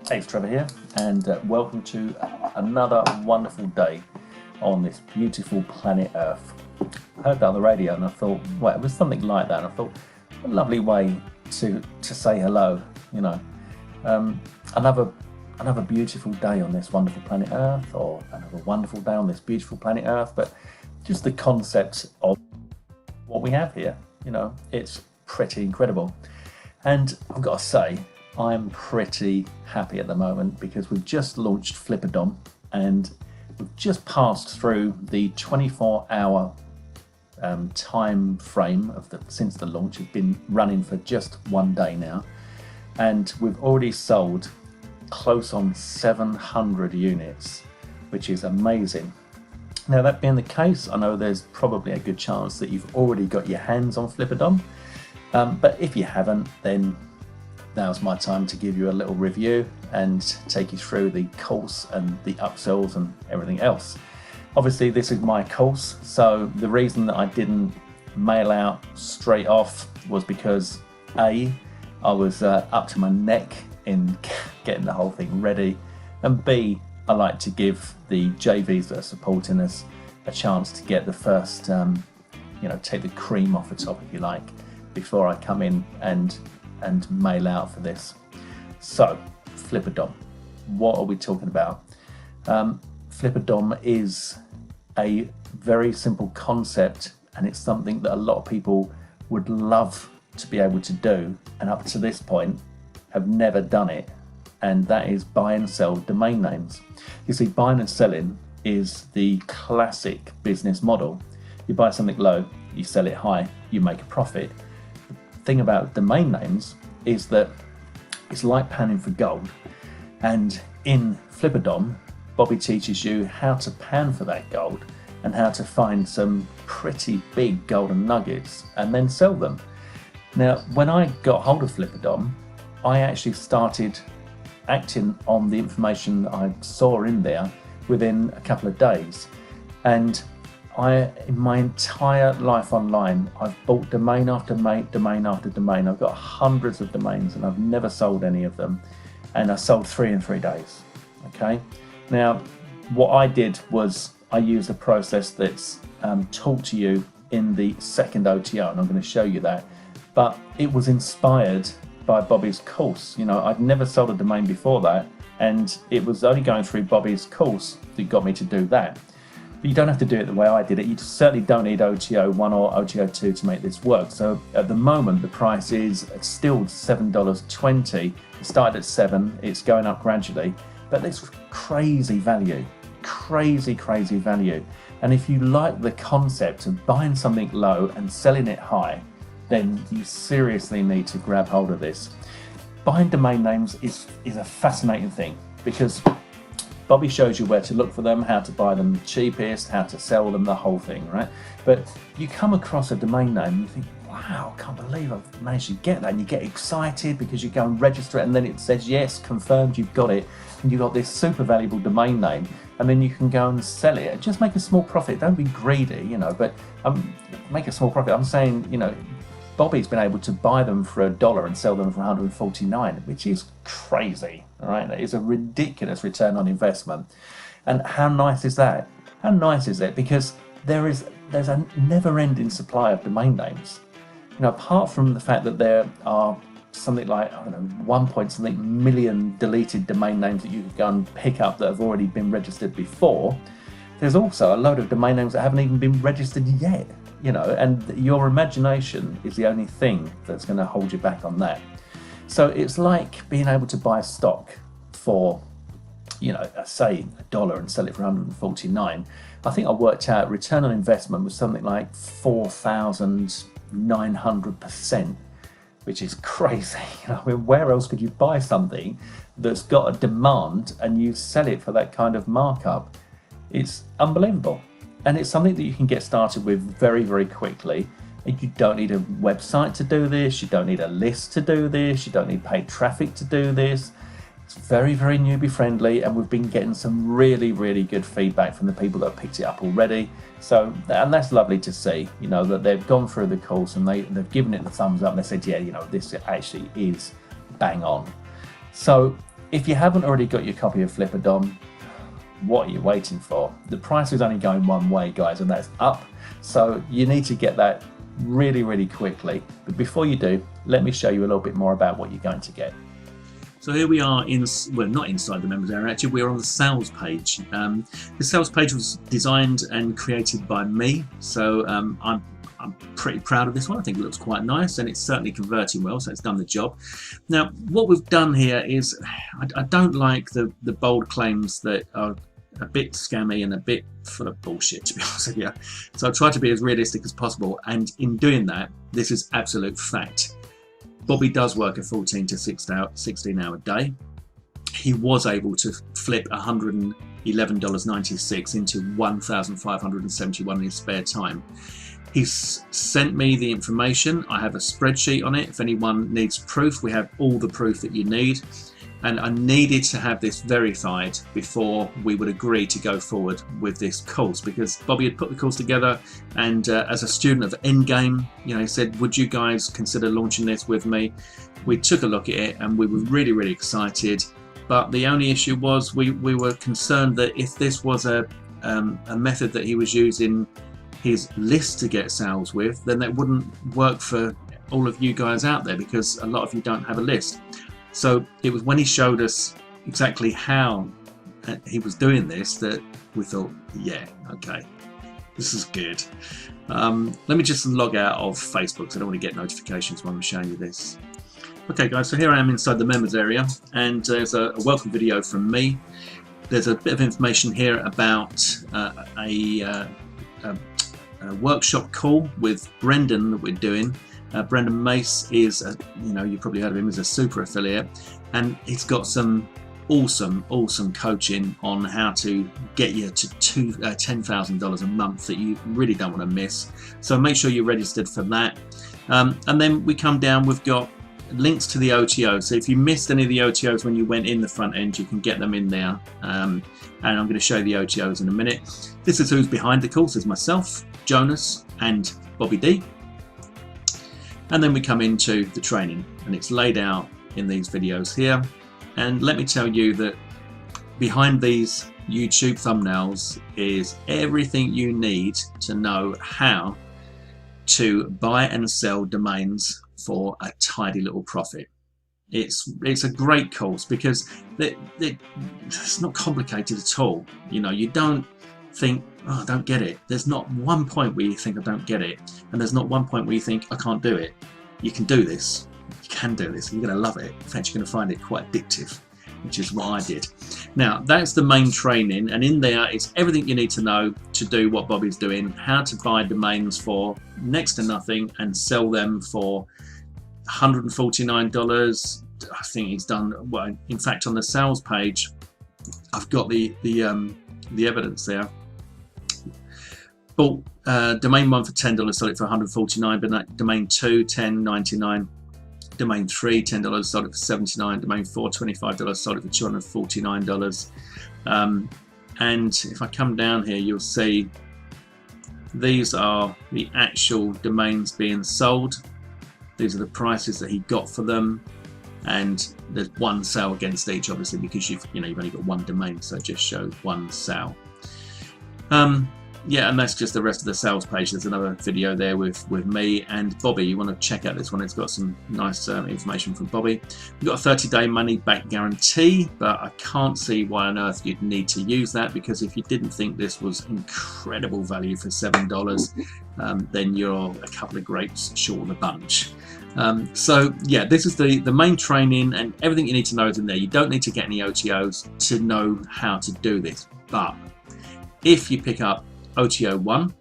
Hey, it's Trevor here, and welcome to another wonderful day on this beautiful planet Earth. I heard that on the radio and I thought, well, it was something like that, and I thought, what a lovely way to say hello, you know. Another beautiful day on this wonderful planet Earth, or another wonderful day on this beautiful planet Earth, but just the concept of what we have here, you know, it's pretty incredible. And I've got to say, I'm pretty happy at the moment because we've just launched Flipadom and we've just passed through the 24-hour time frame since the launch. It's been running for just one day now, and we've already sold close on 700 units, which is amazing. Now, that being the case, I know there's probably a good chance that you've already got your hands on Flipadom, but if you haven't, then now's my time to give you a little review and take you through the course and the upsells and everything else. Obviously, this is my course, so the reason that I didn't mail out straight off was because A, I was up to my neck in getting the whole thing ready, and B, I like to give the JVs that are supporting us a chance to get the first, take the cream off the top, if you like, before I come in and mail out for this. So, Flipadom, what are we talking about? Flipadom is a very simple concept, and it's something that a lot of people would love to be able to do, and up to this point have never done it, and that is buy and sell domain names. You see, buying and selling is the classic business model. You buy something low, you sell it high, you make a profit. Thing about domain names is that it's like panning for gold, and in Flipadom, Bobby teaches you how to pan for that gold and how to find some pretty big golden nuggets and then sell them. Now, when I got hold of Flipadom, I actually started acting on the information that I saw in there within a couple of days, and in my entire life online, I've bought domain after domain after domain. I've got hundreds of domains and I've never sold any of them. And I sold 3 in 3 days. Okay. Now, what I did was I used a process that's taught to you in the second OTO, and I'm going to show you that. But it was inspired by Bobby's course. You know, I'd never sold a domain before that, and it was only going through Bobby's course that got me to do that. But you don't have to do it the way I did it. You certainly don't need OTO 1 or OTO 2 to make this work. So at the moment, the price is still $7.20. It started at $7, it's going up gradually, but it's crazy value, crazy value. And if you like the concept of buying something low and selling it high, then you seriously need to grab hold of this. Buying domain names is a fascinating thing, because Bobby shows you where to look for them, how to buy them cheapest, how to sell them, the whole thing, right? But you come across a domain name and you think, wow, I can't believe I've managed to get that. And you get excited because you go and register it, and then it says, yes, confirmed, you've got it. And you've got this super valuable domain name, and then you can go and sell it. Just make a small profit. Don't be greedy, but make a small profit. I'm saying, Bobby's been able to buy them for $1 and sell them for $149, which is crazy, all right? That is a ridiculous return on investment. And how nice is that? How nice is it? Because there's a never-ending supply of domain names. Apart from the fact that there are something like, 1 point something million deleted domain names that you can go and pick up that have already been registered before, there's also a load of domain names that haven't even been registered yet. And your imagination is the only thing that's going to hold you back on that. So it's like being able to buy stock for, say $1 and sell it for $149. I think I worked out return on investment was something like 4,900%, which is crazy. Where else could you buy something that's got a demand and you sell it for that kind of markup? It's unbelievable. And it's something that you can get started with very, very quickly. And you don't need a website to do this. You don't need a list to do this. You don't need paid traffic to do this. It's very, very newbie friendly. And we've been getting some really, really good feedback from the people that have picked it up already. So, and that's lovely to see, that they've gone through the course and they've given it the thumbs up. And they said, yeah, this actually is bang on. So if you haven't already got your copy of Flipadom, what are you waiting for? The price is only going one way, guys, and that's up. So you need to get that really, really quickly. But before you do, let me show you a little bit more about what you're going to get. So here we are well, not inside the members area, actually we're on the sales page. The sales page was designed and created by me, so I'm pretty proud of this one. I think it looks quite nice and it's certainly converting well, so it's done the job. Now what we've done here is, I don't like the bold claims that are a bit scammy and a bit full of bullshit, to be honest with you. So I've tried to be as realistic as possible, and in doing that, this is absolute fact. Bobby does work a 14 to 16 hour day. He was able to flip $111.96 into $1,571 in his spare time. He's sent me the information. I have a spreadsheet on it. If anyone needs proof, we have all the proof that you need. And I needed to have this verified before we would agree to go forward with this course, because Bobby had put the course together, and as a student of Endgame, you know, he said, would you guys consider launching this with me? We took a look at it and we were really, really excited. But the only issue was we were concerned that if this was a method that he was using his list to get sales with, then that wouldn't work for all of you guys out there, because a lot of you don't have a list. So it was when he showed us exactly how he was doing this that we thought, yeah, okay, this is good. Let me just log out of Facebook, so I don't want to get notifications when I'm showing you this. Okay guys, so here I am inside the members area, and there's a welcome video from me. There's a bit of information here about a workshop call with Brendan that we're doing. Brendan Mace is, you know, you probably heard of him, as a super affiliate, and he's got some awesome coaching on how to get you to $10,000 a month that you really don't want to miss. So make sure you're registered for that. And then we come down, we've got links to the OTO. So if you missed any of the OTOs when you went in the front end, you can get them in there. And I'm going to show you the OTOs in a minute. This is who's behind the course, is myself, Jonas, and Bobby D. And then we come into the training, and it's laid out in these videos here. And let me tell you that behind these YouTube thumbnails is everything you need to know how to buy and sell domains for a tidy little profit. It's a great course because it's not complicated at all. You know, you don't think, oh, I don't get it. There's not one point where you think I don't get it, and there's not one point where you think I can't do it. You can do this. You can do this. You're going to love it. In fact, you're going to find it quite addictive, which is what I did. Now, that's the main training, and in there is everything you need to know to do what Bobby's doing, how to buy domains for next to nothing and sell them for $149. I think he's done, well, in fact, on the sales page, I've got the evidence there. Bought domain 1 for $10, sold it for $149, but domain 2, $10.99. Domain 3, $10, sold it for $79. Domain 4, $25, sold it for $249. And if I come down here, you'll see these are the actual domains being sold. These are the prices that he got for them, and there's one sale against each, obviously, because you've only got one domain, so it just shows one sale. Yeah, and that's just the rest of the sales page. There's another video there with me and Bobby. You want to check out this one. It's got some nice information from Bobby. We've got a 30-day money-back guarantee, but I can't see why on earth you'd need to use that, because if you didn't think this was incredible value for $7, then you're a couple of grapes short of the bunch. So yeah, this is the main training, and everything you need to know is in there. You don't need to get any OTOs to know how to do this, but if you pick up OTO 1,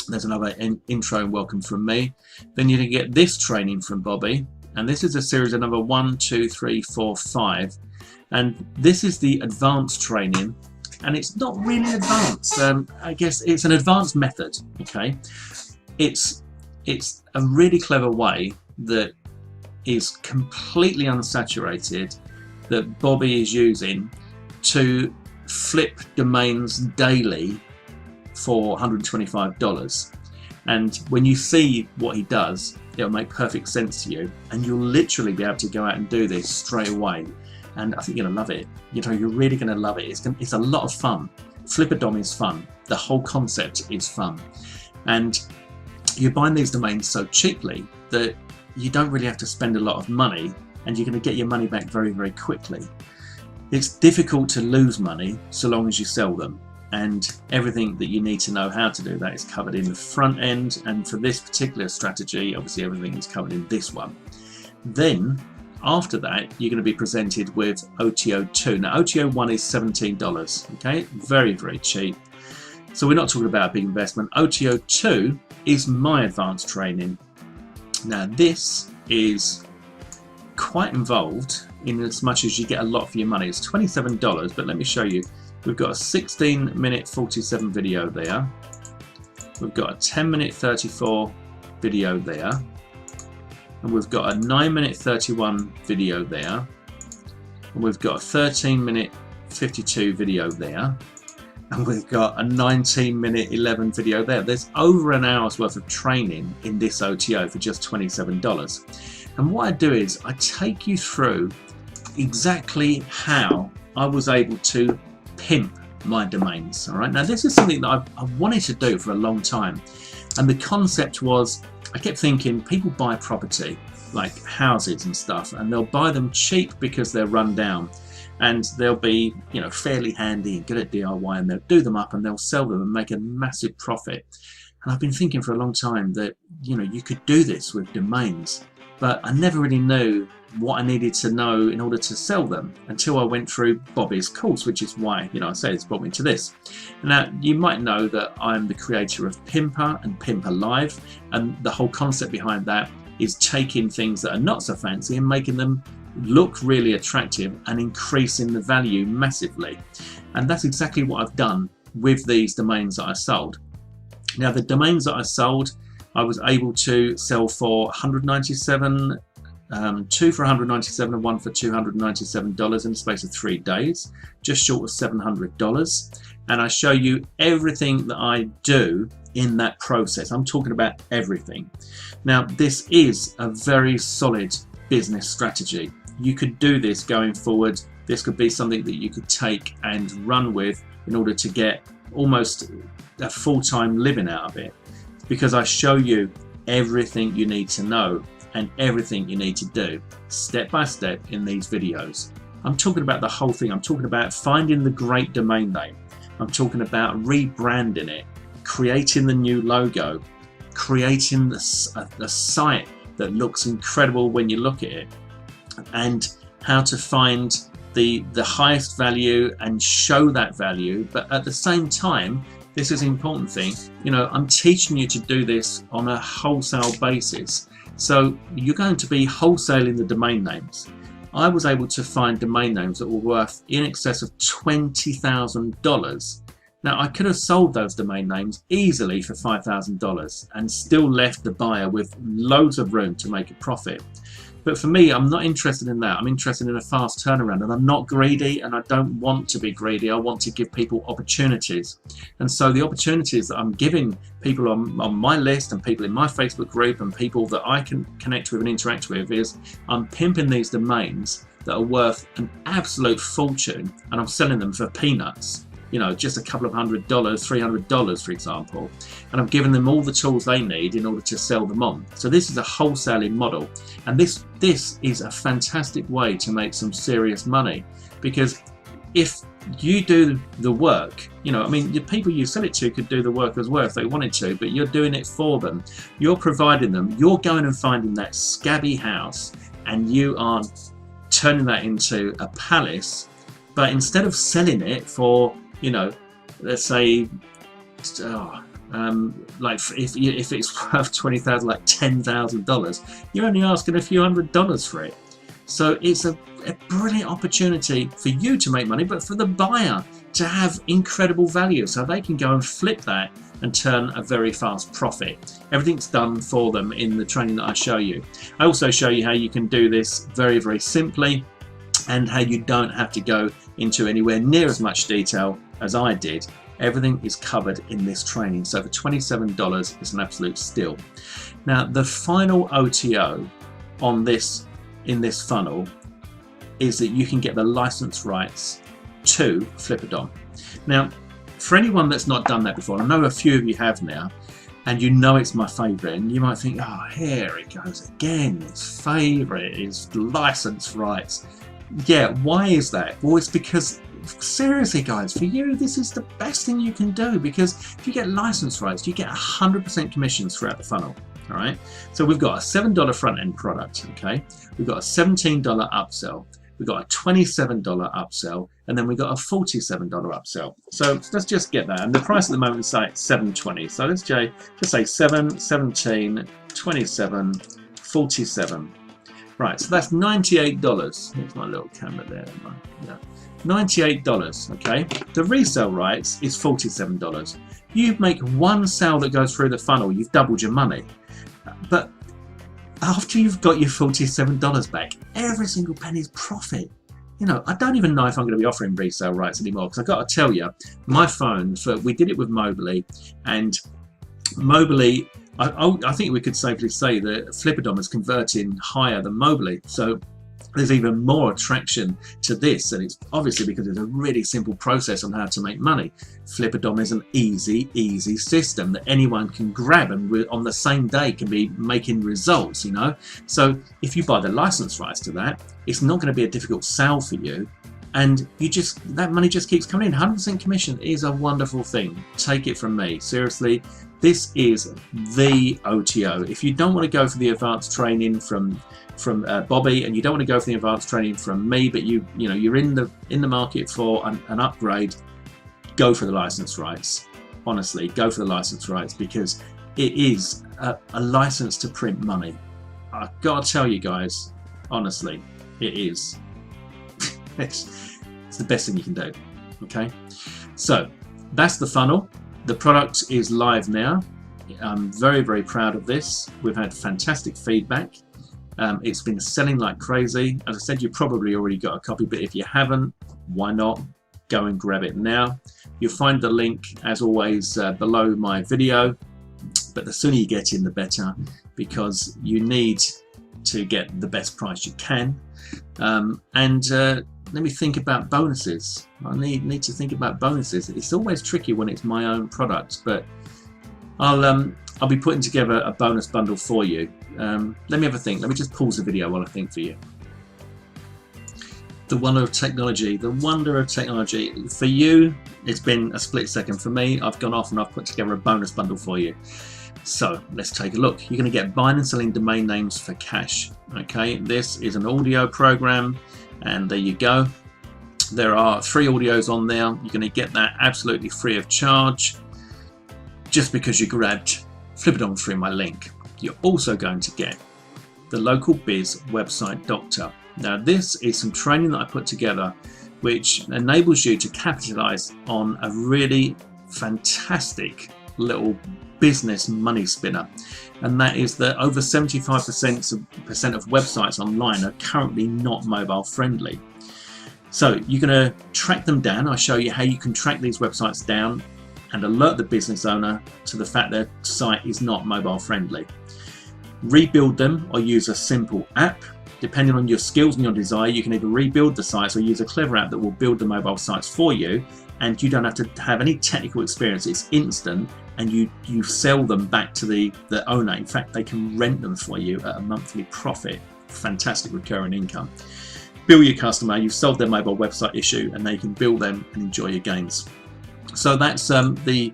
there's another intro and welcome from me, then you can get this training from Bobby, and this is a series of number 1, 2, 3, 4, 5, and this is the advanced training, and it's not really advanced. I guess it's an advanced method. Okay, it's a really clever way that is completely unsaturated that Bobby is using to flip domains daily for $125, and when you see what he does, it'll make perfect sense to you, and you'll literally be able to go out and do this straight away. and I think you're gonna love it. You know, you're really gonna love it. It's a lot of fun. Flipadom is fun. The whole concept is fun, and you're buying these domains so cheaply that you don't really have to spend a lot of money, and you're going to get your money back very, very quickly. It's difficult to lose money so long as you sell them, and everything that you need to know how to do that is covered in the front end. And for this particular strategy, obviously everything is covered in this one. Then after that, you're going to be presented with OTO 2. Now OTO 1 is $17, okay, very, very cheap. So we're not talking about a big investment. OTO 2 is my advanced training. Now this is quite involved in as much as you get a lot for your money. It's $27, but let me show you. We've got a 16-minute 47 video there. We've got a 10-minute 34 video there. And we've got a 9-minute 31 video there. And we've got a 13-minute 52 video there. And we've got a 19-minute 11 video there. There's over an hour's worth of training in this OTO for just $27. And what I do is I take you through exactly how I was able to pimp my domains. All right. Now this is something that I wanted to do for a long time, and the concept was, I kept thinking, people buy property like houses and stuff, and they'll buy them cheap because they're run down, and they'll be, you know, fairly handy and good at DIY, and they'll do them up and they'll sell them and make a massive profit. And I've been thinking for a long time that, you know, you could do this with domains, but I never really knew what I needed to know in order to sell them until I went through Bobby's course, which is why, you know, I say it's brought me to this. Now, you might know that I'm the creator of Pimper and Pimper Live, and the whole concept behind that is taking things that are not so fancy and making them look really attractive and increasing the value massively. And that's exactly what I've done with these domains that I sold. Now, the domains that I sold, I was able to sell for $197, two for $197 and one for $297 in the space of 3 days, just short of $700. And I show you everything that I do in that process. I'm talking about everything. Now, this is a very solid business strategy. You could do this going forward. This could be something that you could take and run with in order to get almost a full-time living out of it, because I show you everything you need to know and everything you need to do step by step in these videos. I'm talking about the whole thing. I'm talking about finding the great domain name. I'm talking about rebranding it, creating the new logo, creating the site that looks incredible when you look at it, and how to find the highest value and show that value. But at the same time, this is an important thing, you know, I'm teaching you to do this on a wholesale basis. So you're going to be wholesaling the domain names. I was able to find domain names that were worth in excess of $20,000. Now, I could have sold those domain names easily for $5,000 and still left the buyer with loads of room to make a profit. But for me, I'm not interested in that. I'm interested in a fast turnaround, and I'm not greedy, and I don't want to be greedy. I want to give people opportunities. And so the opportunities that I'm giving people on my list and people in my Facebook group and people that I can connect with and interact with is I'm pimping these domains that are worth an absolute fortune, and I'm selling them for peanuts. You know, just a couple of $100, $300, for example, and I'm giving them all the tools they need in order to sell them on. So this is a wholesaling model, and this is a fantastic way to make some serious money, because if you do the work, you know, I mean, the people you sell it to could do the work as well if they wanted to, but you're doing it for them. You're providing them. You're going and finding that scabby house, and you are turning that into a palace. But instead of selling it for, you know, let's say, like if it's worth $20,000, like $10,000, you're only asking a few $100s for it. So it's a brilliant opportunity for you to make money, but for the buyer to have incredible value, so they can go and flip that and turn a very fast profit. Everything's done for them in the training that I show you. I also show you how you can do this very, very simply, and how you don't have to go into anywhere near as much detail as I did. Everything is covered in this training. So for $27, it's an absolute steal. Now, the final OTO on this, in this funnel, is that you can get the license rights to Flipadom. Now, for anyone that's not done that before, I know a few of you have now, and you know it's my favourite, and you might think, oh, here it goes again, its favourite is license rights. Yeah, why is that? Well, it's because, seriously guys, for you this is the best thing you can do, because if you get license rights, you get 100% commissions throughout the funnel. All right, so we've got a $7 front end product, okay, we've got a $17 upsell, we've got a $27 upsell, and then we've got a $47 upsell. So let's just get that, and the price at the moment is like $7.20. So let's just say 7, 17, 27, 47. Right, so that's $98. Here's my little camera there. Yeah. $98, okay? The resale rights is $47. You make one sale that goes through the funnel, you've doubled your money. But after you've got your $47 back, every single penny is profit. You know, I don't even know if I'm going to be offering resale rights anymore, because I've got to tell you, my phone, we did it with Mobily, and Mobily, I think we could safely say that Flipadom is converting higher than Mobily. So there's even more attraction to this, and it's obviously because it's a really simple process on how to make money. Flipadom is an easy system that anyone can grab, and on the same day can be making results, you know. So if you buy the license rights to that, it's not going to be a difficult sale for you, and that money just keeps coming in. 100% commission is a wonderful thing. Take it from me, seriously. This is the OTO. If you don't want to go for the advanced training from Bobby, and you don't want to go for the advanced training from me, but you're in the market for an upgrade, go for the license rights. Honestly, go for the license rights, because it is a license to print money. I've got to tell you guys, honestly, it is. it's the best thing you can do. Okay, so that's the funnel. The product is live now. I'm very proud of this. We've had fantastic feedback. It's been selling like crazy. As I said, you probably already got a copy, but if you haven't, why not go and grab it now? You'll find the link, as always, below my video, but the sooner you get in, the better, because you need to get the best price you can. Let me think about bonuses. I need to think about bonuses. It's always tricky when it's my own product, but I'll be putting together a bonus bundle for you. Let me have a think. Let me just pause the video while I think for you. The wonder of technology. The wonder of technology. For you, it's been a split second. For me, I've gone off and I've put together a bonus bundle for you. So let's take a look. You're going to get buying and selling domain names for cash. Okay, this is an audio program, and there you go. There are 3 audios on there. You're going to get that absolutely free of charge, just because you grabbed Flipadom through my link. You're also going to get the Local Biz Website Doctor. Now this is some training that I put together which enables you to capitalize on a really fantastic little business money spinner, and that is that over 75% of websites online are currently not mobile friendly. So you're going to track them down. I'll show you how you can track these websites down and alert the business owner to the fact their site is not mobile friendly. Rebuild them or use a simple app. Depending on your skills and your desire, you can either rebuild the sites or use a clever app that will build the mobile sites for you, and you don't have to have any technical experience. It's instant, and you sell them back to the owner. In fact, they can rent them for you at a monthly profit. Fantastic recurring income. Bill your customer, you've solved their mobile website issue, and they can bill them and enjoy your gains. So that's the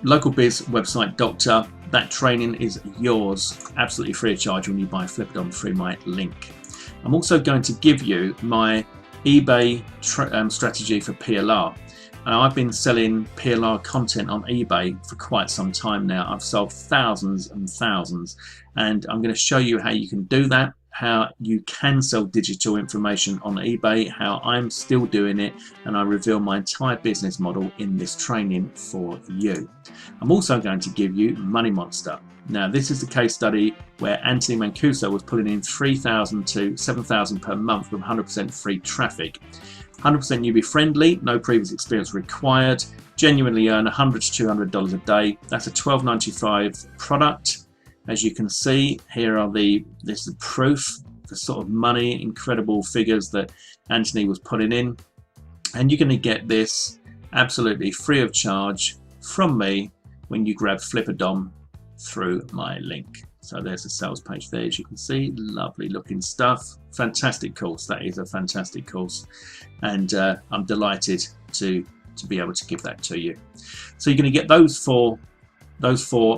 Local Biz Website Doctor. That training is yours, absolutely free of charge, when you buy Flipadom through my link. I'm also going to give you my eBay strategy for PLR. I've been selling PLR content on eBay for quite some time now. I've sold thousands and thousands, and I'm going to show you how you can do that, how you can sell digital information on eBay, how I'm still doing it, and I reveal my entire business model in this training for you. I'm also going to give you Money Monster. Now this is the case study where Anthony Mancuso was pulling in $3,000 to $7,000 per month with 100% free traffic. 100% newbie friendly, no previous experience required, genuinely earn $100 to $200 a day. That's a $12.95 product. As you can see, here are this is the proof the sort of money, incredible figures that Anthony was putting in. And you're going to get this absolutely free of charge from me when you grab Flipadom through my link. So there's a sales page there, as you can see. Lovely looking stuff. Fantastic course. That is a fantastic course, and I'm delighted to be able to give that to you. So you're going to get those four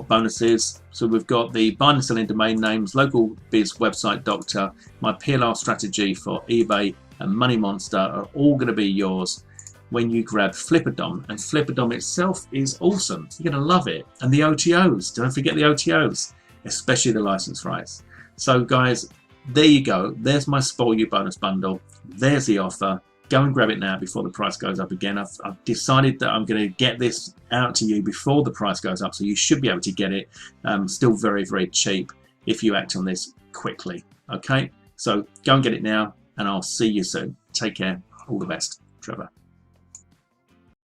bonuses. So we've got the buying and selling domain names, local biz website doctor, my PLR strategy for eBay, and Money Monster are all going to be yours when you grab Flipadom. And Flipadom itself is awesome. You're going to love it. And the OTOs, don't forget the OTOs, especially the license rights. So guys, there you go. There's my Spoil You bonus bundle. There's the offer. Go and grab it now before the price goes up again. I've decided that I'm going to get this out to you before the price goes up, so you should be able to get it still very, very cheap if you act on this quickly. Okay, so go and get it now, and I'll see you soon. Take care. All the best. Trevor.